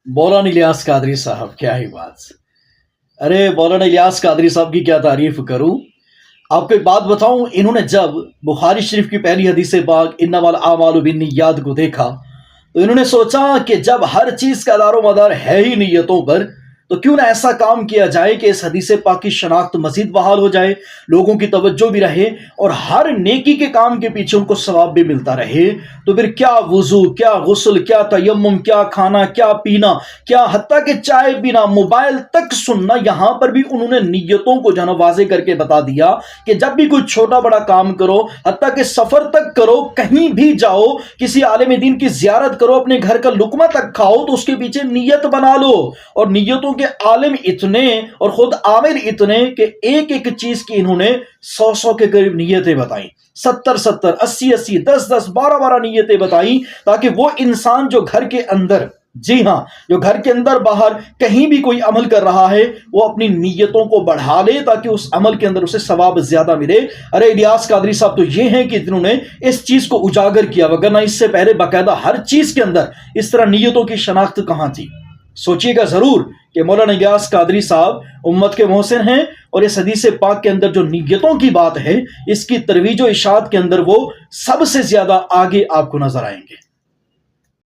मौलाना इलियास कादरी साहब, क्या ही बात। अरे मौलाना इलियास कादरी साहब की क्या तारीफ करूं। आपको एक बात बताऊं, इन्होंने जब बुखारी शरीफ की पहली हदीस पाक इन्नमल आमालु बिन्नियात को देखा तो इन्होंने सोचा कि जब हर चीज का दारो मदार है ही नीयतों पर, तो क्यों ना ऐसा काम किया जाए कि इस हदीस पाक की शनाख्त मजीद बहाल हो जाए, लोगों की तवज्जो भी रहे और हर नेकी के काम के पीछे उनको सवाब भी मिलता रहे। तो फिर क्या वुजू, क्या गुस्ल, क्या तयम्मुम, क्या खाना, क्या पीना, क्या हत्ता कि चाय पीना, मोबाइल तक सुनना, यहां पर भी उन्होंने नीयतों को जन वाजे करके बता दिया कि जब भी कोई छोटा बड़ा काम करो, हत्ता कि सफर तक करो, कहीं भी जाओ, किसी आलिम दीन की जियारत करो, अपने घर का लुकमा तक खाओ, तो उसके पीछे नीयत बना लो। और नीयतों के आलिम इतने और खुद आमिर इतने कि एक एक चीज की इन्होंने 100 के करीब नीयतें बताई, 70 80 10 12 नीयतें बताई, ताकि वो इंसान जो घर के अंदर, जी हां, जो घर के अंदर बाहर कहीं भी कोई अमल कर रहा है, वो अपनी नीयतों को बढ़ा ले ताकि उस अमल के अंदर उसे सवाब ज्यादा मिले। अरे इलियास कादरी साहब तो ये हैं कि जिन्होंने इस चीज को उजागर किया, वगरना इससे पहले बाकायदा हर चीज के अंदर इस तरह नीयतों की शनाख्त कहां थी। सोचिएगा जरूर कि मौलाना इलियास कादरी साहब उम्मत के मोहसिन हैं, और इस हदीस पाक के अंदर जो नीयतों की बात है, इसकी तरवीज व इशाअत के अंदर वो सबसे ज्यादा आगे आपको नजर आएंगे।